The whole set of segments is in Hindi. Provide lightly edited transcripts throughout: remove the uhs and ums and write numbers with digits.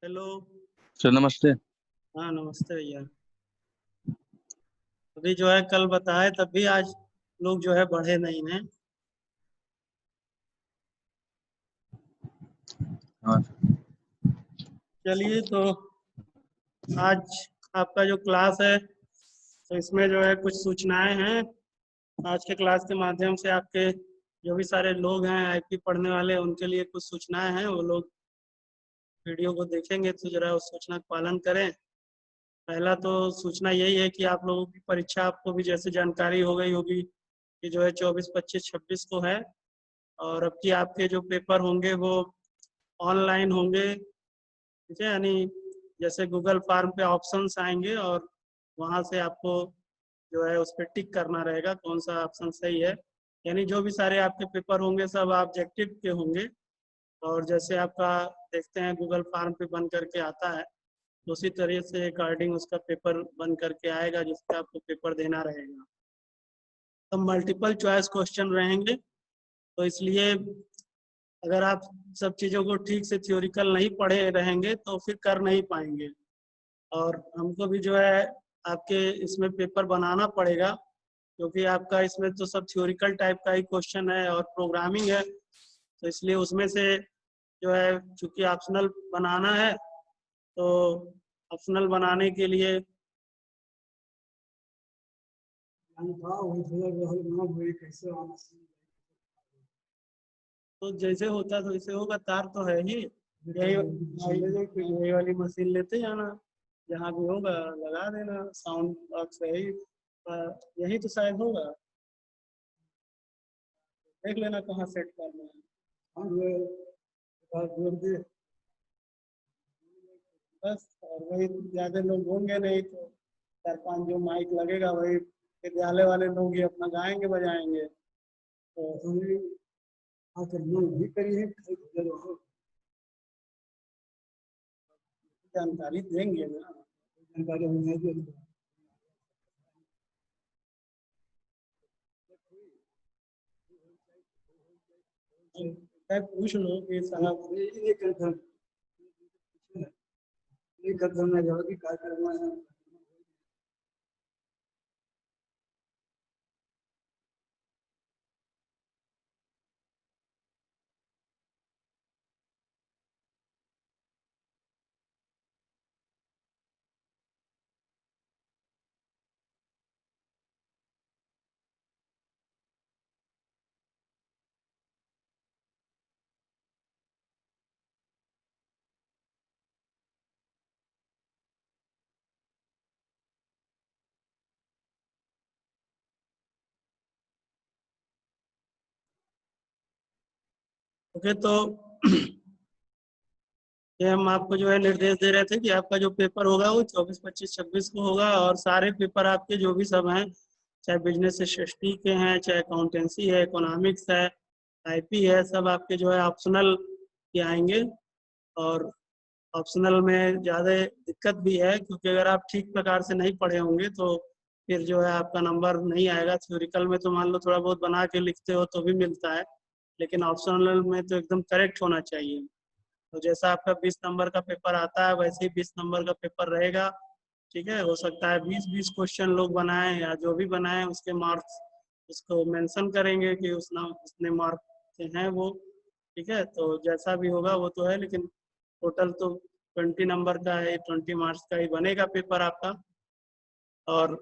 हेलो। सर नमस्ते। हाँ, नमस्ते भैया। अभी जो है कल बताए तब भी आज लोग जो है बढ़े नहीं हैं। हाँ। चलिए तो आज आपका जो क्लास है तो इसमें जो है कुछ सूचनाएं हैं। आज के क्लास के माध्यम से आपके जो भी सारे लोग हैं आईपी पढ़ने वाले उनके लिए कुछ सूचनाएं हैं। वो लोग वीडियो को देखेंगे तो जरा उस सूचना का पालन करें। पहला तो सूचना यही है कि आप लोगों की परीक्षा आपको भी जैसे जानकारी हो गई होगी कि जो है 24, 25, 26 को है। और अब की आपके जो पेपर होंगे वो ऑनलाइन होंगे। ठीक है, यानी जैसे गूगल फॉर्म पे ऑप्शंस आएंगे और वहां से आपको जो है उस पर टिक करना रहेगा कौन सा ऑप्शन सही है। यानी जो भी सारे आपके पेपर होंगे सब ऑब्जेक्टिव के होंगे। और जैसे आपका देखते हैं गूगल फॉर्म पे बन करके आता है तो उसी तरह से अकॉर्डिंग उसका पेपर बन करके आएगा जिसका आपको पेपर देना रहेगा। तो मल्टीपल चॉइस क्वेश्चन रहेंगे तो इसलिए अगर आप सब चीज़ों को ठीक से थ्योरिकल नहीं पढ़े रहेंगे तो फिर कर नहीं पाएंगे। और हमको भी जो है आपके इसमें पेपर बनाना पड़ेगा क्योंकि आपका इसमें तो सब थ्योरिकल टाइप का ही क्वेश्चन है और प्रोग्रामिंग है। तो इसलिए उसमें से जो है चूंकि ऑप्शनल बनाना है तो ऑप्शनल बनाने के लिए तो जैसे होता तो वैसे होगा। तार तो है ही यही वाली मशीन लेते जाना जहाँ भी होगा लगा देना। साउंड बॉक्स है ही यही तो शायद होगा। देख लेना कहाँ सेट करना है। बस और वही ज्यादा लोग होंगे नहीं तो 4-5 जो माइक लगेगा वही विद्यालय वाले लोग ही अपना गाएंगे बजाएंगे तो जानकारी देंगे ना। जानकारी पूछ लो कि साहब ओके। तो ये हम आपको जो है निर्देश दे रहे थे कि आपका जो पेपर होगा वो 24, 25, 26 को होगा। और सारे पेपर आपके जो भी सब हैं चाहे बिजनेस स्टडी के हैं चाहे अकाउंटेंसी है इकोनॉमिक्स है आईपी है सब आपके जो है ऑप्शनल के आएंगे। और ऑप्शनल में ज़्यादा दिक्कत भी है क्योंकि अगर आप ठीक प्रकार से नहीं पढ़े होंगे तो फिर जो है आपका नंबर नहीं आएगा। थ्योरिकल में तो मान लो थोड़ा बहुत बना के लिखते हो तो भी मिलता है लेकिन ऑप्शनल में तो एकदम करेक्ट होना चाहिए। तो जैसा आपका 20 नंबर का पेपर आता है वैसे ही 20 नंबर का पेपर रहेगा। ठीक है, हो सकता है 20-20 क्वेश्चन लोग बनाएं या जो भी बनाएं उसके मार्क्स उसको मेंशन करेंगे कि उसने मार्क से हैं वो। ठीक है, तो जैसा भी होगा वो तो है लेकिन टोटल तो 20 नंबर का है, 20 मार्क्स का ही बनेगा पेपर आपका। और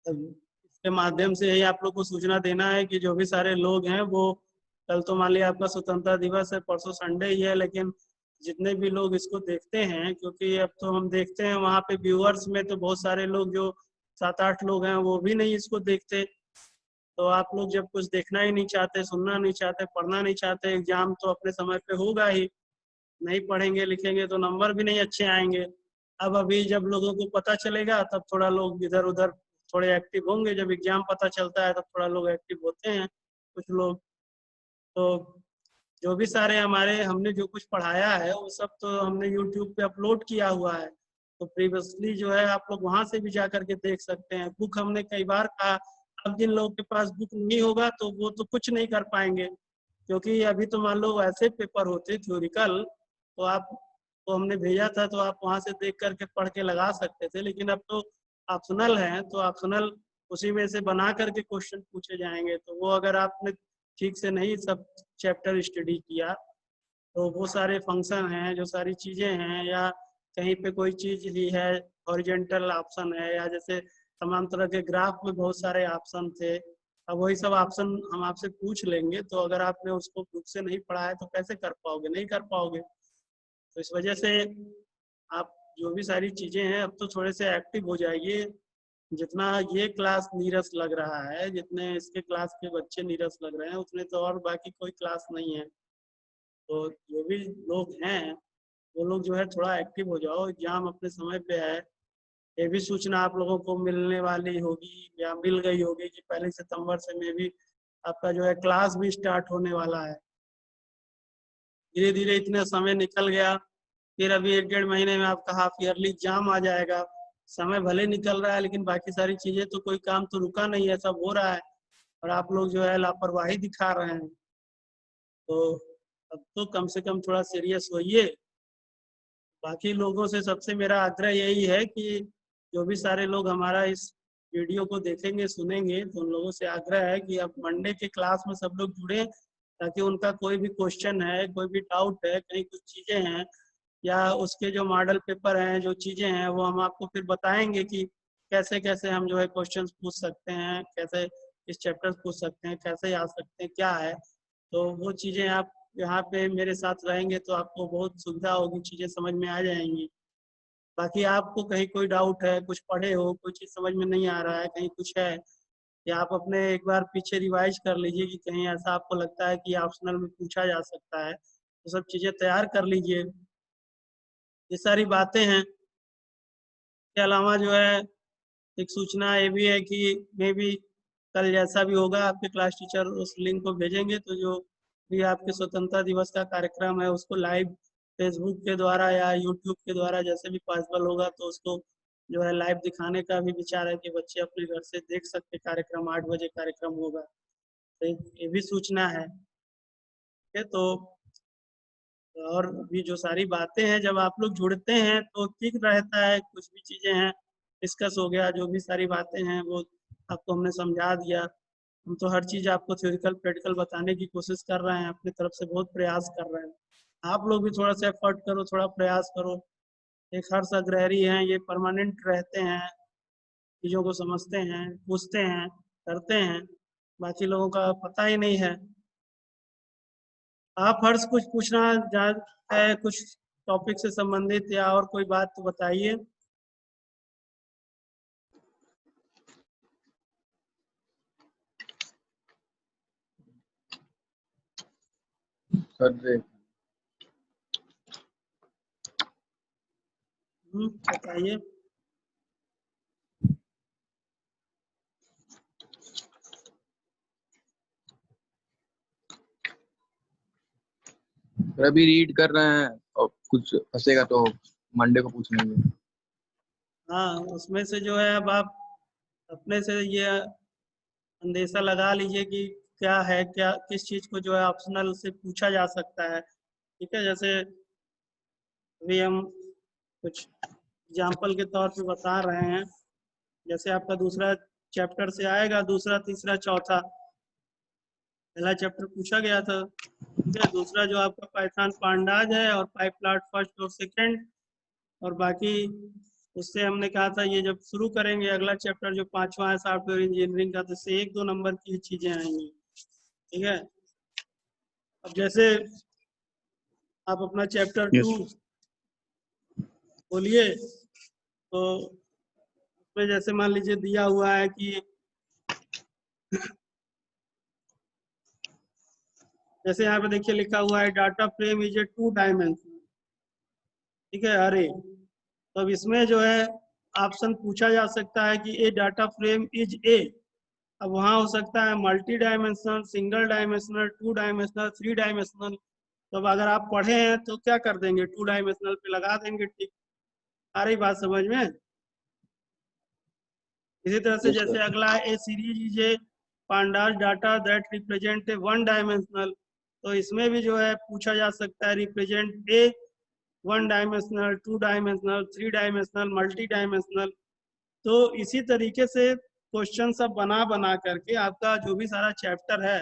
इसके माध्यम से यही आप लोग को सूचना देना है कि जो भी सारे लोग हैं वो कल तो मान लिया आपका स्वतंत्रता दिवस है परसों संडे ही है लेकिन जितने भी लोग इसको देखते हैं क्योंकि अब तो हम देखते हैं वहाँ पे व्यूअर्स में तो बहुत सारे लोग जो 7-8 लोग हैं वो भी नहीं इसको देखते। तो आप लोग जब कुछ देखना ही नहीं चाहते सुनना नहीं चाहते पढ़ना नहीं चाहते एग्जाम तो अपने समय पे होगा ही। नहीं पढ़ेंगे लिखेंगे तो नंबर भी नहीं अच्छे आएंगे। अब अभी जब लोगों को पता चलेगा तब थोड़ा लोग इधर उधर थोड़े एक्टिव होंगे। जब एग्जाम पता चलता है तब थोड़ा लोग एक्टिव होते हैं कुछ लोग। तो जो भी सारे हमारे हमने जो कुछ पढ़ाया है वो सब तो हमने यूट्यूब पे अपलोड किया हुआ है। तो प्रीवियसली जो है आप लोग वहां से भी जा करके देख सकते हैं। बुक हमने कई बार कहा अब जिन लोगों के पास बुक नहीं होगा तो वो तो कुछ नहीं कर पाएंगे क्योंकि अभी तो मान लो ऐसे पेपर होते थ्योरिकल तो आप तो हमने भेजा था, तो आप वहां से देख करके पढ़ के लगा सकते थे, लेकिन अब तो ऑप्शनल है, तो ऑप्शनल उसी में से बना करके क्वेश्चन पूछे जाएंगे। तो वो अगर आपने ठीक से नहीं सब चैप्टर स्टडी किया तो वो सारे फंक्शन हैं, जो सारी चीजें हैं, या कहीं पे कोई चीज ही है हॉरिजॉन्टल ऑप्शन है, या जैसे तमाम तरह के ग्राफ में बहुत सारे ऑप्शन थे, अब वही सब ऑप्शन हम आपसे पूछ लेंगे। तो अगर आपने उसको बुक से नहीं पढ़ा है तो कैसे कर पाओगे, नहीं कर पाओगे। तो इस वजह से आप जो भी सारी चीजें हैं अब तो थोड़े से एक्टिव हो जाइए। जितना ये क्लास नीरस लग रहा है, जितने इसके क्लास के बच्चे नीरस लग रहे हैं, उतने तो और बाकी कोई क्लास नहीं है। तो जो भी लोग हैं वो लोग जो है थोड़ा एक्टिव हो जाओ, एग्जाम अपने समय पे है। ये भी सूचना आप लोगों को मिलने वाली होगी या मिल गई होगी कि 1 सितंबर से में भी आपका जो है क्लास भी स्टार्ट होने वाला है। धीरे धीरे इतना समय निकल गया, फिर अभी 1 डेढ़ महीने में आपका हाफ ईयरली एग्जाम आ जाएगा। समय भले निकल रहा है लेकिन बाकी सारी चीजें तो कोई काम तो रुका नहीं है, सब हो रहा है, और आप लोग जो है लापरवाही दिखा रहे हैं। तो अब तो कम से कम थोड़ा सीरियस होइए। बाकी लोगों से सबसे मेरा आग्रह यही है कि जो भी सारे लोग हमारा इस वीडियो को देखेंगे सुनेंगे, तो उन लोगों से आग्रह है कि अब मंडे के क्लास में सब लोग जुड़े, ताकि उनका कोई भी क्वेश्चन है, कोई भी डाउट है, कहीं कुछ चीजें हैं, या उसके जो मॉडल पेपर हैं, जो चीजें हैं, वो हम आपको फिर बताएंगे कि कैसे कैसे हम जो है क्वेश्चंस पूछ सकते हैं, कैसे इस चैप्टर पूछ सकते हैं, कैसे आ सकते हैं, क्या है। तो वो चीजें आप यहाँ पे मेरे साथ रहेंगे तो आपको बहुत सुविधा होगी, चीजें समझ में आ जाएंगी। बाकी आपको कहीं कोई डाउट है, कुछ पढ़े हो, कोई चीज समझ में नहीं आ रहा है, कहीं कुछ है, या आप अपने एक बार पीछे रिवाइज कर लीजिए कि कहीं ऐसा आपको लगता है कि ऑप्शनल में पूछा जा सकता है, तो सब चीजें तैयार कर लीजिए। ये सारी बातें हैं। के अलावा जो है एक सूचना ये भी है कि मे भी कल जैसा भी होगा आपके क्लास टीचर उस लिंक को भेजेंगे, तो जो भी आपके स्वतंत्रता दिवस का कार्यक्रम है उसको लाइव फेसबुक के द्वारा या यूट्यूब के द्वारा जैसे भी पॉसिबल होगा तो उसको जो है लाइव दिखाने का भी विचार है कि बच्चे अपने घर से देख सकते कार्यक्रम। 8 बजे कार्यक्रम होगा। तो ये भी सूचना है। ठीक है, तो और भी जो सारी बातें हैं जब आप लोग जुड़ते हैं तो ठीक रहता है, कुछ भी चीजें हैं डिस्कस हो गया, जो भी सारी बातें हैं वो आपको हमने समझा दिया। हम तो हर चीज आपको थ्योरिकल प्रैक्टिकल बताने की कोशिश कर रहे हैं, अपनी तरफ से बहुत प्रयास कर रहे हैं। आप लोग भी थोड़ा सा एफर्ट करो, थोड़ा प्रयास करो। एक हर्ष अग्रहरी हैं, ये परमानेंट रहते हैं, चीजों को समझते हैं, पूछते हैं, करते हैं, बाकी लोगों का पता ही नहीं है। आप हर्ष कुछ पूछना है, कुछ टॉपिक से संबंधित या और कोई बात तो बताइए। सर बताइए। अभी रीड कर रहे हैं और कुछ फंसेगा तो मंडे को पूछ लेंगे। हाँ, उसमें से जो है अब आप अपने से ये अंदेशा लगा लीजिए कि क्या है, क्या किस चीज को जो है ऑप्शनल से पूछा जा सकता है। ठीक है, जैसे अभी हम कुछ एग्जाम्पल के तौर पे बता रहे हैं। जैसे आपका दूसरा चैप्टर से आएगा, दूसरा तीसरा चौथा, पहला चैप्टर पूछा गया था। ठीक है, दूसरा जो आपका पाइथन पांडाज है और पाइपलाट फर्स्ट और सेकंड, और बाकी उससे हमने कहा था ये जब शुरू करेंगे अगला चैप्टर जो पांचवा है सॉफ्टवेयर इंजीनियरिंग का, तो इससे 1-2 नंबर की चीजें आएंगी। ठीक है, अब जैसे आप अपना चैप्टर 2 बोलिए, तो उसमें जैसे मान लीजिए दिया हुआ है कि जैसे यहाँ पे देखिए लिखा हुआ है data frame is a 2 dimensional. ठीक है, अरे तो अब इसमें जो है ऑप्शन पूछा जा सकता है कि ए डाटा फ्रेम इज ए। अब वहाँ हो सकता है multi dimensional, single dimensional, 2 dimensional, 3 dimensional. तो अब अगर आप पढ़े हैं तो क्या कर देंगे, 2 डायमेंशनल पे लगा देंगे टिक। आ रही बात समझ में। इसी तरह से यस जैसे सर। अगला a series is a pandas data that represent a 1 dimensional. तो इसमें भी जो है पूछा जा सकता है represent a 1 dimensional, 2 dimensional, 3 dimensional, multi dimensional. तो इसी तरीके से क्वेश्चन सब बना बना करके आपका जो भी सारा चैप्टर है,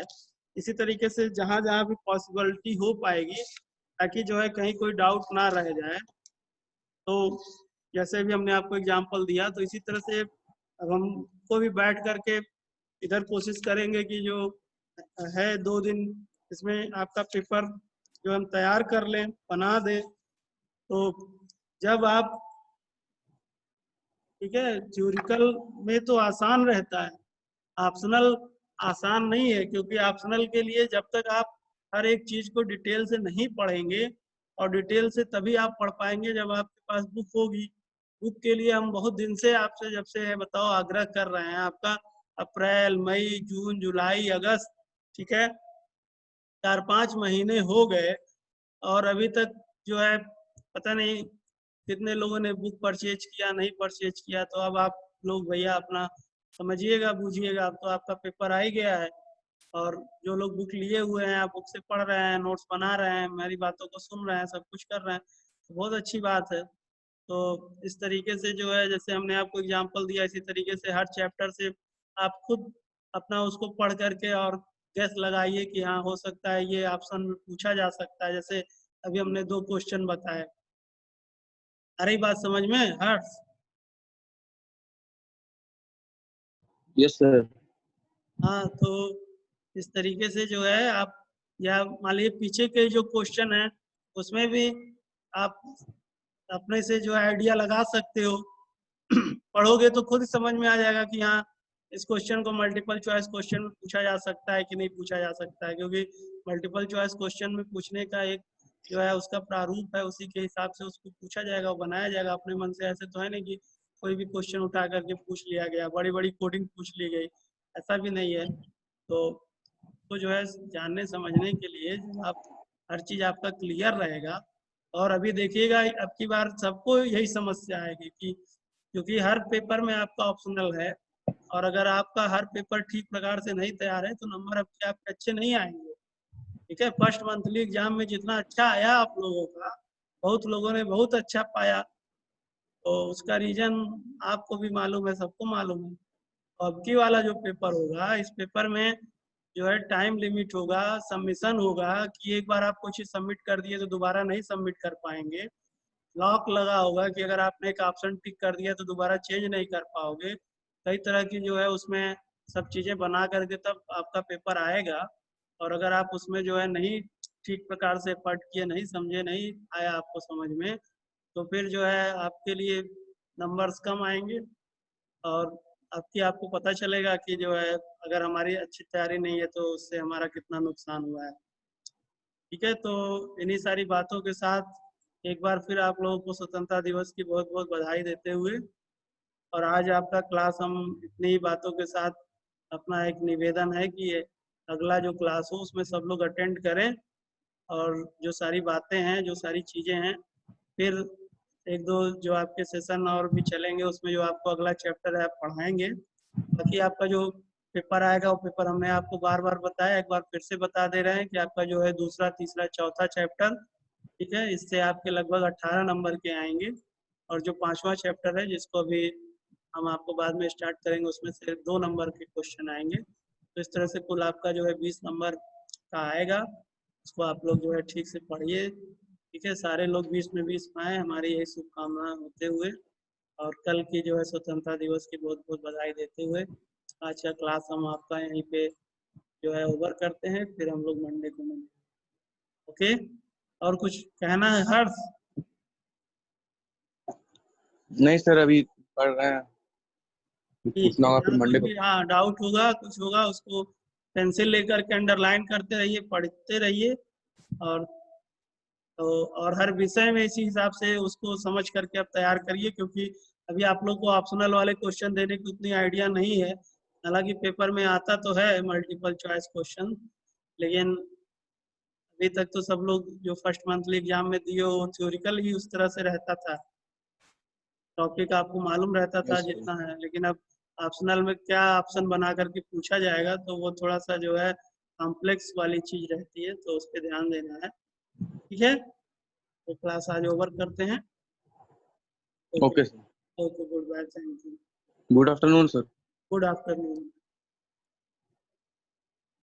इसी तरीके से जहाँ जहाँ भी पॉसिबिलिटी हो पाएगी, ताकि जो है कहीं कोई डाउट ना रह जाए। तो जैसे भी हमने आपको एग्जांपल दिया, तो इसी तरह से अब हमको भी बैठ करके इधर कोशिश करेंगे कि जो है 2 दिन इसमें आपका पेपर जो हम तैयार कर लें, बना दें। तो जब आप, ठीक है, थ्योरिकल में तो आसान रहता है, ऑप्शनल आसान नहीं है, क्योंकि ऑप्शनल के लिए जब तक आप हर एक चीज को डिटेल से नहीं पढ़ेंगे, और डिटेल से तभी आप पढ़ पाएंगे जब आपके पास बुक होगी। बुक के लिए हम बहुत दिन से आपसे, जब से बताओ, आग्रह कर रहे हैं। आपका अप्रैल, मई, जून, जुलाई, अगस्त, ठीक है, 4-5 महीने हो गए, और अभी तक जो है पता नहीं कितने लोगों ने बुक परचेज किया, नहीं परचेज किया। तो अब आप लोग भैया अपना समझिएगा, बूझिएगा। अब तो आपका पेपर आ ही गया है, और जो लोग बुक लिए हुए हैं, आप बुक से पढ़ रहे हैं, नोट्स बना रहे हैं, मेरी बातों को सुन रहे हैं, सब कुछ कर रहे हैं, तो बहुत अच्छी बात है। तो इस तरीके से जो है, जैसे हमने आपको एग्जांपल दिया, इसी तरीके से हर चैप्टर से आप खुद अपना उसको पढ़ करके और गैस लगाइए कि हाँ, हो सकता है ये ऑप्शन में पूछा जा सकता है। जैसे अभी हमने 2 क्वेश्चन बताए। आ रही बात समझ में हर्ष? Yes sir. हाँ, तो इस तरीके से जो है आप, या मान लीजिए पीछे के जो क्वेश्चन है उसमें भी आप अपने से जो आइडिया लगा सकते हो। पढ़ोगे तो खुद समझ में आ जाएगा कि हाँ, इस क्वेश्चन को मल्टीपल चॉइस क्वेश्चन में पूछा जा सकता है कि नहीं पूछा जा सकता है, क्योंकि मल्टीपल चॉइस क्वेश्चन में पूछने का एक जो है उसका प्रारूप है, उसी के हिसाब से उसको पूछा जाएगा, बनाया जाएगा अपने मन से। ऐसे तो है नहीं कि कोई भी क्वेश्चन उठा करके पूछ लिया गया, बड़ी बड़ी कोडिंग पूछ ली गई, ऐसा भी नहीं है। तो जो है जानने समझने के लिए जब आप, हर चीज आपका क्लियर रहेगा। और अभी देखिएगा, अब की बार सबको यही समस्या आएगी कि क्योंकि हर पेपर में आपका ऑप्शनल है, और अगर आपका हर पेपर ठीक प्रकार से नहीं तैयार है, तो नंबर आपके अच्छे नहीं आएंगे। ठीक है, फर्स्ट मंथली एग्जाम में जितना अच्छा आया आप लोगों का, बहुत लोगों ने बहुत अच्छा पाया, तो उसका रीजन आपको भी मालूम है, सबको मालूम है। अब की वाला जो पेपर होगा, इस पेपर में जो है टाइम लिमिट होगा, सबमिशन होगा, कि एक बार आप कुछ सबमिट कर दिए तो दोबारा नहीं सबमिट कर पाएंगे। लॉक लगा होगा कि अगर आपने एक ऑप्शन टिक कर दिया तो दोबारा चेंज नहीं कर पाओगे। कई तरह की जो है उसमें सब चीजें बना करके तब आपका पेपर आएगा। और अगर आप उसमें जो है नहीं ठीक प्रकार से पढ़ किए, नहीं समझे, नहीं आया आपको समझ में, तो फिर जो है आपके लिए नंबर्स कम आएंगे, और आपको पता चलेगा कि जो है अगर हमारी अच्छी तैयारी नहीं है तो उससे हमारा कितना नुकसान हुआ है। ठीक है, तो इन्हीं सारी बातों के साथ एक बार फिर आप लोगों को स्वतंत्रता दिवस की बहुत बहुत बधाई देते हुए, और आज आपका क्लास हम इतनी ही बातों के साथ, अपना एक निवेदन है कि अगला जो क्लास हो उसमें सब लोग अटेंड करें, और जो सारी बातें हैं, जो सारी चीज़ें हैं, फिर 1-2 जो आपके सेशन और भी चलेंगे, उसमें जो आपको अगला चैप्टर है आप पढ़ाएंगे। बाकी आपका जो पेपर आएगा, वो पेपर हमने आपको बार बार बताया, एक बार फिर से बता दे रहे हैं कि आपका जो है दूसरा, तीसरा, चौथा चैप्टर, ठीक है, इससे आपके लगभग 18 नंबर के आएंगे। और जो 5वां चैप्टर है, जिसको अभी हम आपको बाद में स्टार्ट करेंगे, उसमें से 2 नंबर के क्वेश्चन आएंगे। तो इस तरह से कुल आपका जो है 20 नंबर का आएगा। उसको आप लोग जो है ठीक से पढ़िए। ठीक है, सारे लोग 20 में 20 पाएँ, हमारी यही शुभकामना होते हुए, और कल की जो है स्वतंत्रता दिवस की बहुत बहुत बधाई देते हुए आज का क्लास हम आपका यहीं पे जो है ओवर करते हैं। फिर हम लोग मंडे को मिलेंगे। ओके, और कुछ कहना है हर्ष? नहीं सर, अभी पढ़ रहे हैं, कुछ ठीक पूछना है, होगा फिर जहाँ कोई मंडे को। भी हाँ डाउट होगा, कुछ होगा, उसको पेंसिल लेकर के अंडरलाइन करते रहिए, पढ़ते रहिए। और तो और हर विषय में इसी हिसाब से उसको समझ करके आप तैयार करिए, क्योंकि अभी आप लोग को ऑप्शनल वाले क्वेश्चन देने की उतनी आइडिया नहीं है। हालांकि पेपर में आता तो है मल्टीपल चॉइस क्वेश्चन, लेकिन अभी तक तो सब लोग जो फर्स्ट मंथली एग्जाम में दिए वो थ्योरिकल ही उस तरह से रहता था, टॉपिक आपको मालूम रहता था यस सर। जितना है। लेकिन अब ऑप्शनल में क्या ऑप्शन बना करके पूछा जाएगा, तो वो थोड़ा सा जो है कॉम्प्लेक्स वाली चीज रहती है, तो उस पर ध्यान देना है। ठीक है, तो क्लास आज ओवर करते हैं। Okay sir. Okay, good bye, thank you, good afternoon sir. Good afternoon.